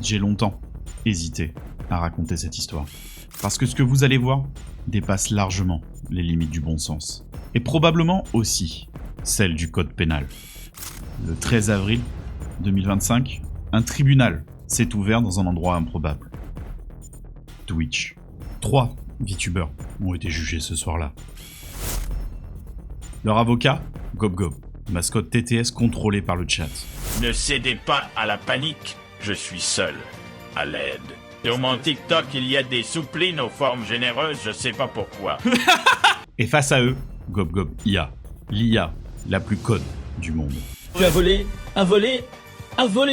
J'ai longtemps hésité à raconter cette histoire. Parce que ce que vous allez voir dépasse largement les limites du bon sens. Et probablement aussi celles du code pénal. Le 13 avril 2025, un tribunal s'est ouvert dans un endroit improbable. Twitch. 3 VTubers ont été jugés ce soir-là. Leur avocat, GobGob, mascotte TTS contrôlée par le chat. Ne cédez pas à la panique, je suis seul, à l'aide. Sur mon TikTok, il y a des souplines aux formes généreuses, je sais pas pourquoi. Et face à eux, GobGob IA, l'IA la plus code du monde. Tu as volé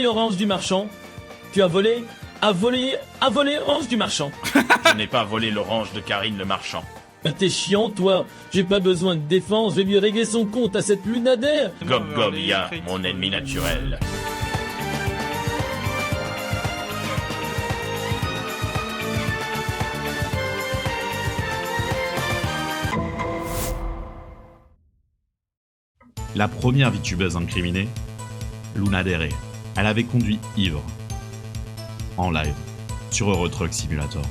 l'orange du marchand. Tu as volé l'orange du marchand. Je n'ai pas volé l'orange de Karine le marchand. T'es chiant, toi. J'ai pas besoin de défense, je vais lui régler son compte à cette lunadaire. GobGob IA, mon ennemi naturel. La première VTubeuse incriminée, Luna Dere. Elle avait conduit ivre, en live, sur Euro Truck Simulator.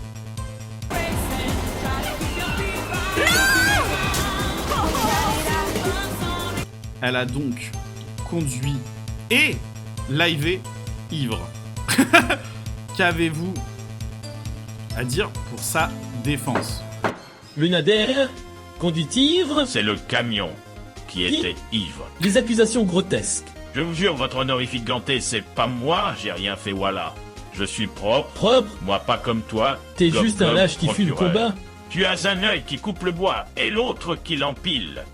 Elle a donc conduit et livé ivre. Qu'avez-vous à dire pour sa défense? Lunadaire, conduite ivre. C'est le camion qui était ivre. Les accusations grotesques. Je vous jure, votre honorifique ganté, c'est pas moi, j'ai rien fait, voilà. Je suis propre. Propre. Moi pas comme toi. T'es GobGob, juste un lâche qui fuit le procureur. combat. Tu as un œil qui coupe le bois et l'autre qui l'empile.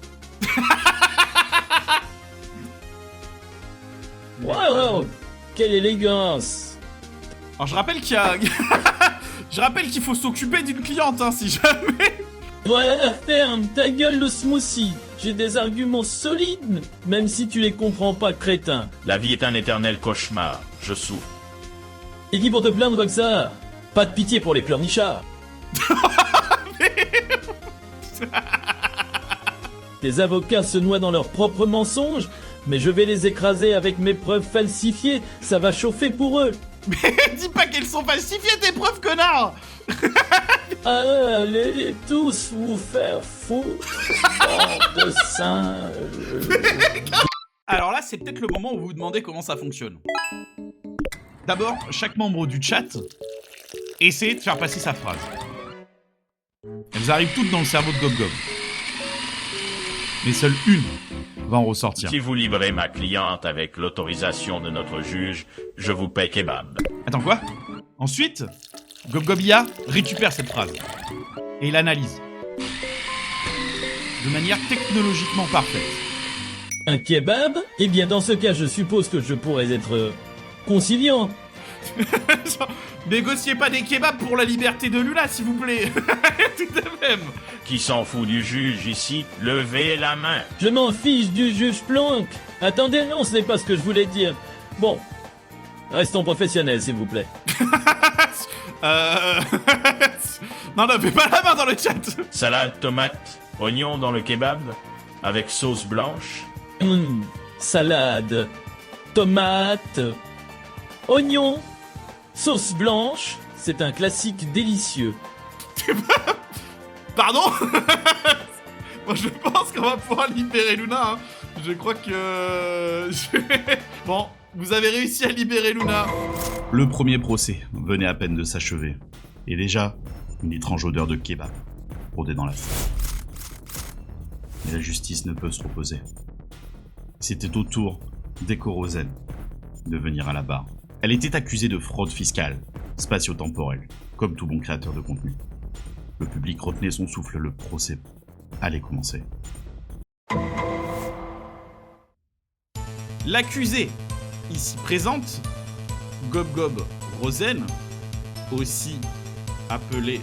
Wow, quelle élégance. Alors je rappelle qu'il y a... je rappelle qu'il faut s'occuper d'une cliente, hein, si jamais... Voilà, ferme ta gueule le smoothie. J'ai des arguments solides, même si tu les comprends pas, crétin. La vie est un éternel cauchemar, je souffre. Et qui pour te plaindre comme ça? Pas de pitié pour les pleurnichards. Tes avocats se noient dans leurs propres mensonges, mais je vais les écraser avec mes preuves falsifiées, ça va chauffer pour eux. Mais dis pas qu'elles sont falsifiées tes preuves, connard! Allez tous vous faire foutre, bande de singes. Alors là, c'est peut-être le moment où vous vous demandez comment ça fonctionne. D'abord, chaque membre du chat essaie de faire passer sa phrase. Elles arrivent toutes dans le cerveau de GobGob. Mais seule une va en ressortir. Si vous livrez ma cliente avec l'autorisation de notre juge, je vous paie kebab. Attends, quoi? Ensuite, GobGob IA récupère cette phrase et il l'analyse de manière technologiquement parfaite. Un kebab? Eh bien dans ce cas je suppose que je pourrais être conciliant. Négociez pas des kebabs pour la liberté de Luna, s'il vous plaît. Tout de même. Qui s'en fout du juge ici? Levez la main. Je m'en fiche du juge Planck. Attendez, non, ce n'est pas ce que je voulais dire. Bon, restons professionnels, s'il vous plaît. Non, ne fais pas la main dans le chat. Salade, tomate, oignon dans le kebab, avec sauce blanche. Salade, tomate, oignon, sauce blanche, c'est un classique délicieux. Pardon. Moi, je pense qu'on va pouvoir libérer Luna. Hein. Je crois que... Bon, vous avez réussi à libérer Luna. Le premier procès venait à peine de s'achever. Et déjà, une étrange odeur de kebab rôdait dans la salle. Mais la justice ne peut se reposer. C'était au tour d'Echo Rosen de venir à la barre. Elle était accusée de fraude fiscale, spatio-temporelle, comme tout bon créateur de contenu. Le public retenait son souffle, le procès allait commencer. L'accusée, ici présente, GobGob Rosen, aussi appelée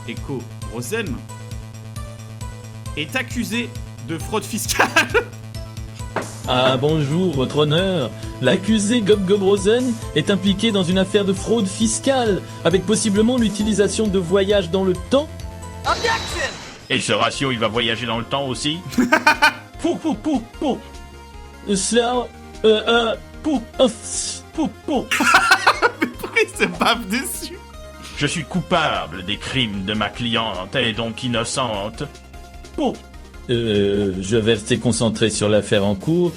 Echo Rosen, est accusée de fraude fiscale. Ah bonjour, votre honneur. L'accusé GobGob Rosen est impliqué dans une affaire de fraude fiscale, avec possiblement l'utilisation de voyages dans le temps. Et ce ratio, il va voyager dans le temps aussi? Cela... Pou... Mais pourquoi il s'est paf dessus. Je suis coupable des crimes de ma cliente, elle est donc innocente. Bon. Je vais rester concentré sur l'affaire en cours.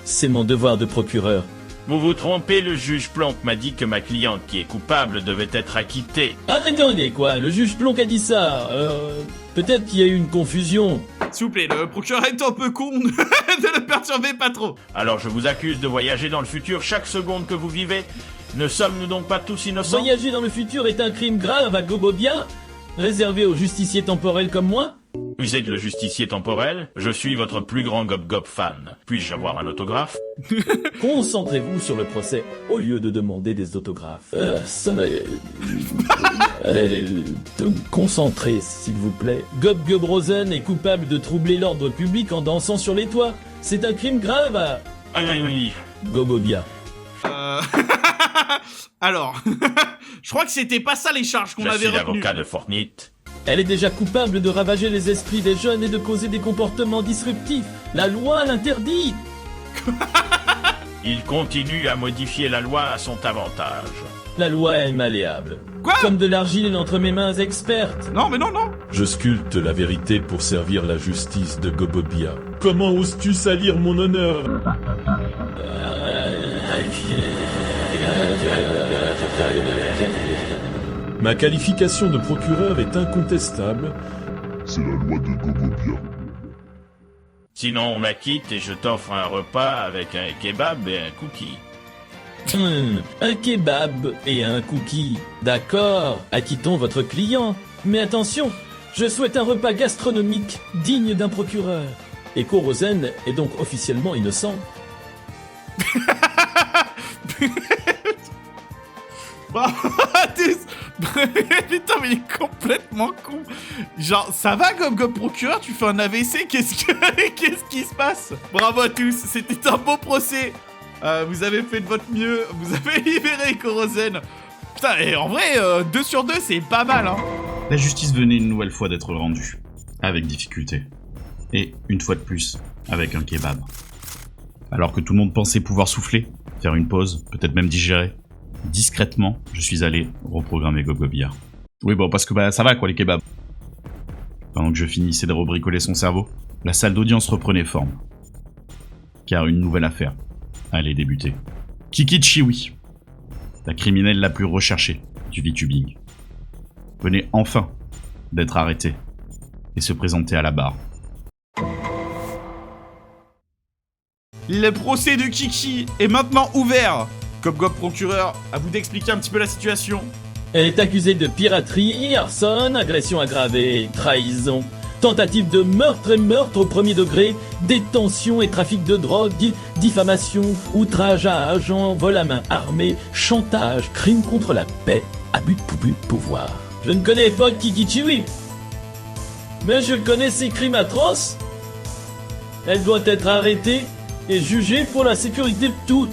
C'est mon devoir de procureur. Vous vous trompez, le juge Plonk m'a dit que ma cliente qui est coupable devait être acquittée. Attendez, quoi? Le juge Plonk a dit ça. Peut-être qu'il y a eu une confusion. S'il vous plaît, le procureur est un peu con, ne le perturbez pas trop. Alors je vous accuse de voyager dans le futur chaque seconde que vous vivez. Ne sommes-nous donc pas tous innocents? Voyager dans le futur est un crime grave à Gobobia, réservé aux justiciers temporels comme moi. Vous êtes le justicier temporel? Je suis votre plus grand Gob-Gob fan. Puis-je avoir un autographe? Concentrez-vous sur le procès, au lieu de demander des autographes. Concentrez, s'il vous plaît. Gob-Gob Rosen est coupable de troubler l'ordre public en dansant sur les toits. C'est un crime grave à Oui. Gobobia. Alors, je crois que c'était pas ça les charges qu'on Je avait suis retenues. l'avocat de Fortnite. Elle est déjà coupable de ravager les esprits des jeunes et de causer des comportements disruptifs. La loi l'interdit. Il continue à modifier la loi à son avantage. La loi est malléable. Quoi? Comme de l'argile entre mes mains expertes. Non, mais non. Je sculpte la vérité pour servir la justice de Gobobia. Comment oses-tu salir mon honneur? Ma qualification de procureur est incontestable. C'est la loi de Gobobia. Sinon on m'acquitte et je t'offre un repas avec un kebab et un cookie. Un kebab et un cookie. D'accord, acquittons votre client. Mais attention, je souhaite un repas gastronomique digne d'un procureur. Echo Rosen est donc officiellement innocent. Bah, putain, mais il est complètement con. Genre, ça va, Gob procureur? Tu fais un AVC? Qu'est-ce qui se passe? Bravo à tous, c'était un beau procès. Vous avez fait de votre mieux, vous avez libéré Korosen. Putain, et en vrai, 2 sur 2, c'est pas mal, hein. La justice venait une nouvelle fois d'être rendue, avec difficulté. Et, une fois de plus, avec un kebab. Alors que tout le monde pensait pouvoir souffler, faire une pause, peut-être même digérer, discrètement, je suis allé reprogrammer Gobobia. Oui, bon, parce que ça va, quoi, les kebabs. Pendant que je finissais de rebricoler son cerveau, la salle d'audience reprenait forme. Car une nouvelle affaire allait débuter. Kiki Chiwi, la criminelle la plus recherchée du VTubing, venait enfin d'être arrêtée et se présenter à la barre. Le procès de Kiki est maintenant ouvert. Gob procureur, à vous d'expliquer un petit peu la situation. Elle est accusée de piraterie, arson, agression aggravée, trahison, tentative de meurtre et meurtre au premier degré, détention et trafic de drogue, diffamation, outrage à agent, vol à main armée, chantage, crime contre la paix, abus de pouvoir. Je ne connais pas Kiki Chiwi, mais je connais ses crimes atroces. Elle doit être arrêtée et jugée pour la sécurité de tous.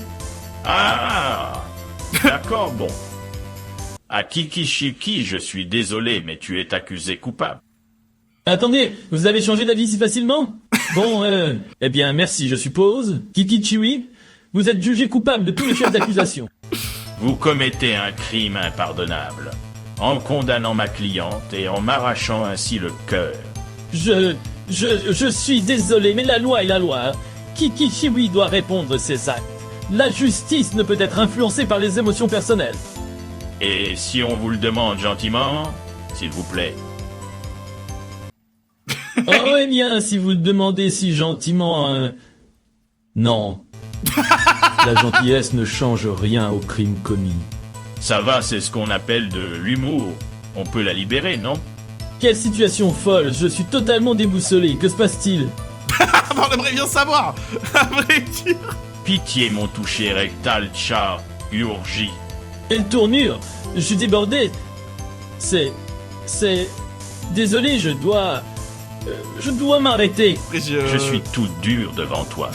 Ah, d'accord, bon. À Kikishiki, je suis désolé, mais tu es accusé coupable. Attendez, vous avez changé d'avis si facilement? Bon, eh bien, merci, je suppose. Kiki Chiwi, vous êtes jugé coupable de tous les chefs d'accusation. Vous commettez un crime impardonnable, en condamnant ma cliente et en m'arrachant ainsi le cœur. Je suis désolé, mais la loi est la loi. Kiki Chiwi doit répondre de ses actes. La justice ne peut être influencée par les émotions personnelles. Et si on vous le demande gentiment, s'il vous plaît. Oh, eh bien, si vous le demandez si gentiment, non. La gentillesse ne change rien au crime commis. Ça va, c'est ce qu'on appelle de l'humour. On peut la libérer, non? Quelle situation folle, je suis totalement déboussolé, que se passe-t-il? On aimerait bien savoir, à vrai dire. Pitié, mon toucher rectal, chat, urgit. Quelle tournure! Je suis débordé. C'est... Désolé, je dois m'arrêter. Je suis tout dur devant toi.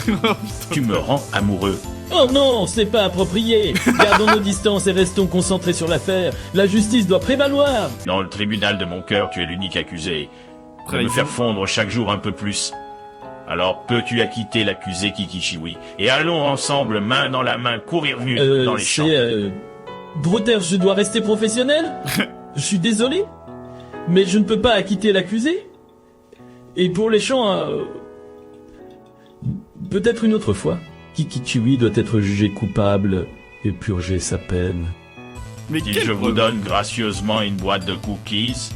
Tu me rends amoureux. Oh non, c'est pas approprié. Gardons nos distances et restons concentrés sur l'affaire. La justice doit prévaloir. Dans le tribunal de mon cœur, tu es l'unique accusé. De me faire fondre chaque jour un peu plus. Alors peux-tu acquitter l'accusé Kiki Chiwi? Et allons ensemble, main dans la main, courir nu dans les champs. Brother, je dois rester professionnel. Je suis désolé, mais je ne peux pas acquitter l'accusé. Et pour les chants, peut-être une autre fois. Kikichiwi doit être jugé coupable et purger sa peine. Mais Si quelle je vous preuve. donne gracieusement une boîte de cookies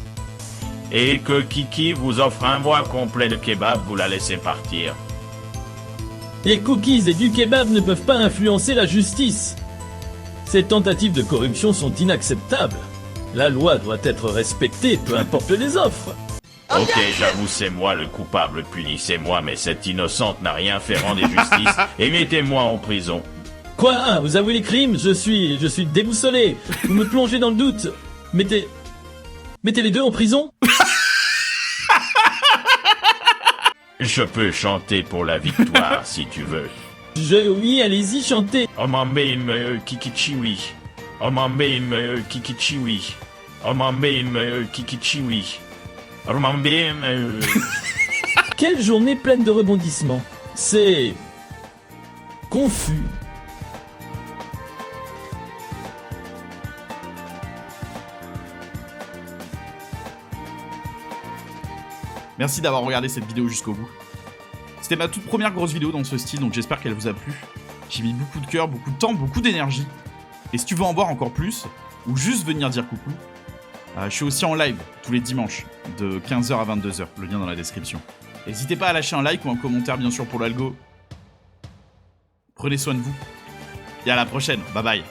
et que Kiki vous offre un mois complet de kebab, vous la laissez partir. Les cookies et du kebab ne peuvent pas influencer la justice. Ces tentatives de corruption sont inacceptables. La loi doit être respectée, peu importe les offres. Ok, j'avoue, c'est moi le coupable, punissez-moi, mais cette innocente n'a rien fait, rendez justice et mettez-moi en prison. Quoi? Vous avouez les crimes? Je suis déboussolé. Vous me plongez dans le doute. Mettez les deux en prison? Je peux chanter pour la victoire si tu veux. Oui, allez-y, chantez. Omambim Kikichiwi. Omambim Kikichiwi. Omambim Kikichiwi. Omambim. Quelle journée pleine de rebondissements. C'est confus. Merci d'avoir regardé cette vidéo jusqu'au bout. C'était ma toute première grosse vidéo dans ce style, donc j'espère qu'elle vous a plu. J'ai mis beaucoup de cœur, beaucoup de temps, beaucoup d'énergie. Et si tu veux en voir encore plus, ou juste venir dire coucou, je suis aussi en live tous les dimanches, de 15h à 22h, le lien dans la description. N'hésitez pas à lâcher un like ou un commentaire bien sûr pour l'algo. Prenez soin de vous. Et à la prochaine, bye bye.